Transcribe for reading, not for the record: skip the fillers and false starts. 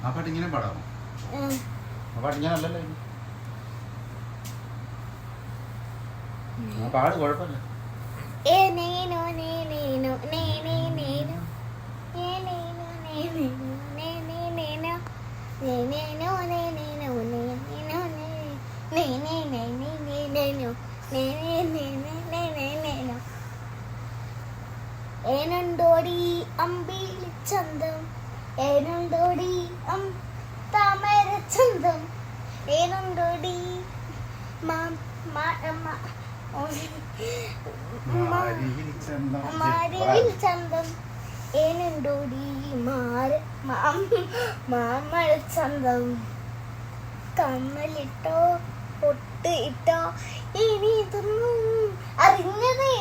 ആ പാട്ട് ഇങ്ങനെ പാടാമോ? ആ പാട്ട് ഇങ്ങനെ അല്ലല്ലോ. ആ പാട് കുഴപ്പമില്ല. ഏനുണ്ടോടി അമ്പിളി ചന്തം, ഏനുണ്ടോടി താമര ചന്തം, ഏനുണ്ടോടി മാരിവിൽ ചന്തം, ഏനുണ്ടോടി മാമഴ ചന്തം. കമ്മലിട്ടോ പൊട്ട് ഇട്ടോ ഇനി ഇതൊന്നും അറിഞ്ഞതേ